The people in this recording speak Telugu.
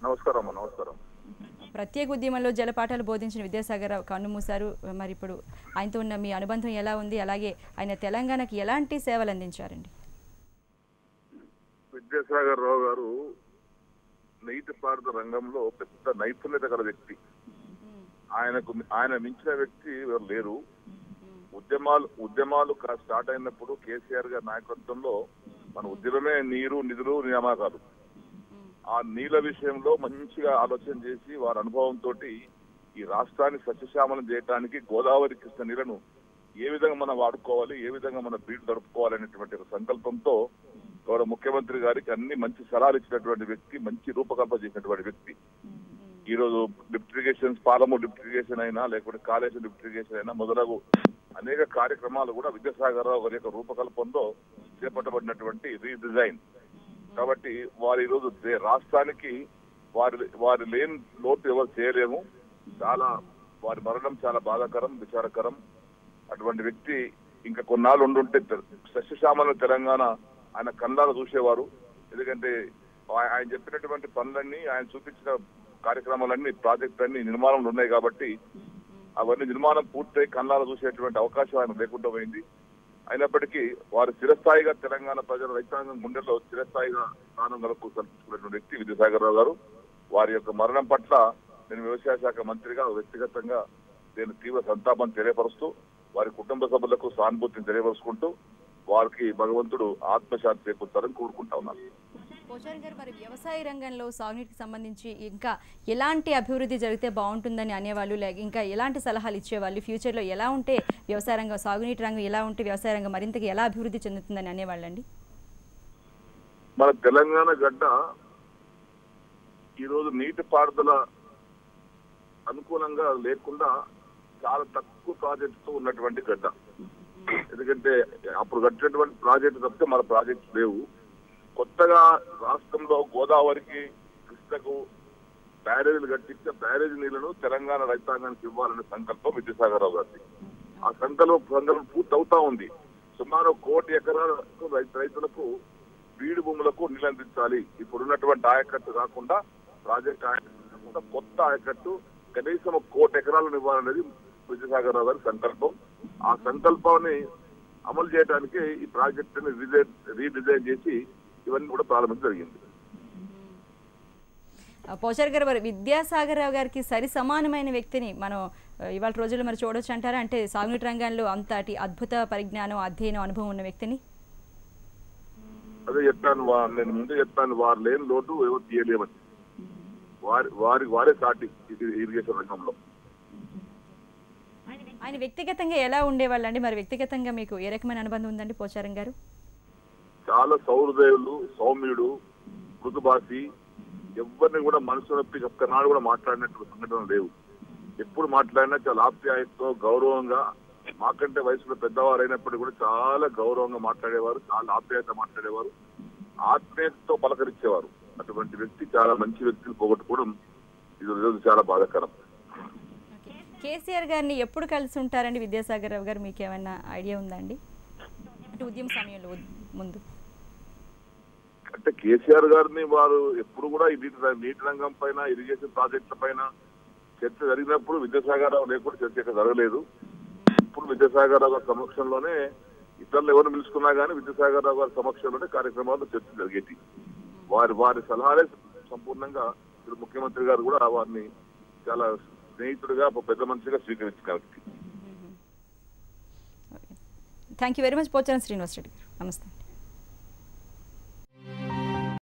నమస్కారం నమస్కారం. ప్రత్యేక ఉద్యమంలో జలపాఠాలు బోధించిన విద్యాసాగర్ రావు కన్నుమూశారు. మరి ఇప్పుడు ఆయనతో ఉన్న మీ అనుబంధం ఎలా ఉంది? అలాగే ఆయన తెలంగాణకి ఎలాంటి సేవలు అందించారండి? విద్యాసాగర్ రావు గారు నీటిపారుదల రంగంలో పెద్ద నైపుణ్యత గల వ్యక్తి. ఆయన మించిన వ్యక్తి ఎవరు లేరు. ఉద్యమాలు స్టార్ట్ అయినప్పుడు కేసీఆర్ గారి నాయకత్వంలో మన ఉద్యమమే నీరు, నిధులు, నియామకాలు. ఆ నీళ్ల విషయంలో మంచిగా ఆలోచన చేసి వారి అనుభవంతో ఈ రాష్ట్రాన్ని సస్యశ్యామలం చేయడానికి గోదావరి కృష్ణ నీళ్లను ఏ విధంగా మనం వాడుకోవాలి, ఏ విధంగా మన బీడు తడుపుకోవాలి అనేటువంటి ఒక సంకల్పంతో గౌరవ ముఖ్యమంత్రి గారికి అన్ని మంచి సలహాలు ఇచ్చినటువంటి వ్యక్తి, మంచి రూపకల్పన చేసినటువంటి వ్యక్తి. ఈ రోజు lift irrigation, Palamuru lift irrigation అయినా లేకపోతే కాళేశ్వరం లిఫ్ట్ ఇరిగేషన్ అయినా మొదలగు అనేక కార్యక్రమాలు కూడా విద్యాసాగర్ రావు గారి యొక్క రూపకల్పనలో చేపట్టబడినటువంటి రీడిజైన్. కాబట్టి వారు ఈరోజు రాష్ట్రానికి వారి లేని లోటు ఎవరు చేయలేము. వారి మరణం చాలా బాధాకరం, విచారకరం. అటువంటి వ్యక్తి ఇంకా కొన్నాళ్ళు ఉండుంటే సస్యశ్యామల తెలంగాణ ఆయన కళ్ళారా చూసేవారు. ఎందుకంటే ఆయన చెప్పినటువంటి పనులన్నీ, ఆయన చూపించిన కార్యక్రమాలన్నీ, ప్రాజెక్టులన్నీ నిర్మాణంలో ఉన్నాయి కాబట్టి అవన్నీ నిర్మాణం పూర్తయి కళ్ళారా చూసేటువంటి అవకాశం ఆయన లేకుండా పోయింది. అయినప్పటికీ వారు స్థిరస్థాయిగా తెలంగాణ ప్రజల రైతాంగం గుండెల్లో స్థిరస్థాయిగా స్థానం కల్పించుకున్నటువంటి వ్యక్తి విద్యాసాగర్ రావు గారు. వారి యొక్క మరణం పట్ల నేను వ్యవసాయ శాఖ మంత్రిగా వ్యక్తిగతంగా నేను తీవ్ర సంతాపం తెలియపరుస్తూ వారి కుటుంబ సభ్యులకు సానుభూతిని తెలియపరుచుకుంటూ వారికి భగవంతుడు ఆత్మశాంతి చేకూర్చాలని కోరుకుంటా ఉన్నాను. పోచారం గారు, మరి వ్యవసాయ రంగంలో సాగునీటికి సంబంధించి ఇంకా ఎలాంటి అభివృద్ధి జరిగితే బాగుంటుందని అనేవాళ్ళు, ఇంకా ఎలాంటి సలహాలు ఇచ్చేవాళ్ళు? ఫ్యూచర్లో ఎలా ఉంటే వ్యవసాయ రంగం, సాగునీటి రంగం ఎలా ఉంటే వ్యవసాయ రంగం మరింతగా ఎలా అభివృద్ధి చెందుతుందని అనేవాళ్ళండి? మన తెలంగాణ గడ్డ ఈరోజు నీటిపారుదల అనుకూలంగా లేకుండా చాలా తక్కువ ప్రాజెక్టుతో ఉన్నటువంటి గడ్డ. ఎందుకంటే అప్పుడు కట్టినటువంటి ప్రాజెక్టు తప్పితే మన ప్రాజెక్టు లేవు. కొత్తగా రాష్ట్రంలో గోదావరికి, కృష్ణకు బ్యారేజీలు కట్టించే బ్యారేజీ నీళ్లను తెలంగాణ రైతాంగానికి ఇవ్వాలనే సంకల్పం విద్యాసాగర్ రావు గారి. ఆ సంకల్పం పూర్తి అవుతా ఉంది. సుమారు 1 కోటి ఎకరాలకు రైతులకు బీడు భూములకు నీళ్ళు అందించాలి. ఇప్పుడున్నటువంటి ఆయకట్టు కాకుండా ప్రాజెక్ట్ ఆయకట్టు కాకుండా కొత్త ఆయకట్టు కనీసం 1 కోటి ఎకరాలను ఇవ్వాలనేది విద్యాసాగర్ రావు గారి సంకల్పం. ఆ సంకల్పాన్ని అమలు చేయడానికి ఈ ప్రాజెక్టుని రీడిజైన్ చేసి ఇవన్నీ కూడా ప్రారంభించడం జరిగింది. పోచార్ గారు, మరి విద్యాసాగర్ రావు గారికి సరి సమానమైన వ్యక్తిని మనం ఇవాళ రోజుల్లో మరి చూడొచ్చు అంటారా? అంటే సాగునీటి రంగంలో అంతటి అద్భుత పరిజ్ఞానం, అధ్యయనం, అనుభవం ఉన్న వ్యక్తిని. అదే చెప్పాను, నేను ముందే చెప్పాను, వారు లేని లోటు ఎవరు తీయలేమని. వారే సాటి ఇరిగేషన్ రంగంలో. ఆయన వ్యక్తిగతంగా ఎలా ఉండేవాళ్ళండి? మరి వ్యక్తిగతంగా మీకు ఏ రకమైన అనుబంధం ఉందండి పోచారం గారు? చాలా సౌహృదయులు, సౌమ్యుడు, మృదుభాషి. ఎవరిని కూడా మనసు నొప్పి ఒక్కనాడు కూడా మాట్లాడినట్టు సంఘటన లేవు. ఎప్పుడు మాట్లాడినా చాలా ఆప్యాయతతో, గౌరవంగా, మాకంటే వయసులో పెద్దవారు అయినప్పటికీ కూడా చాలా గౌరవంగా మాట్లాడేవారు, చాలా ఆప్యాయత మాట్లాడేవారు, ఆత్మీయతతో పలకరించేవారు. అటువంటి వ్యక్తి, చాలా మంచి వ్యక్తిని పోగొట్టుకోవడం ఈరోజు చాలా బాధాకరం. కేసీఆర్ గారిని ఎప్పుడు కలిసి ఉంటారండి విద్యాసాగర్ రావు గారు? మీకు ఏమైనా ఐడియా ఉందండి? అంటే ఉద్యమ సమయంలో ముందు. అంటే కేసీఆర్ గారిని వారు ఎప్పుడు కూడా నీటి రంగం పైన, ఇరిగేషన్ ప్రాజెక్టుల పైన చర్చ జరిగినప్పుడు విద్యాసాగర్ రావు లేకుండా చర్చ జరగలేదు. ఇప్పుడు విద్యాసాగర్ రావు గారి సమక్షంలోనే, ఇతరులు ఎవరిని పిలుచుకున్నా కానీ విద్యాసాగర్ రావు గారి సమక్షంలోనే కార్యక్రమాల్లో చర్చ జరిగేది. వారి సలహాలే సంపూర్ణంగా ముఖ్యమంత్రి గారు కూడా వారిని చాలా స్నేహితుడిగా, పెద్ద మనిషిగా స్వీకరించారు. Thank you very much Pocharam Srinivas Reddy గారు. నమస్తే.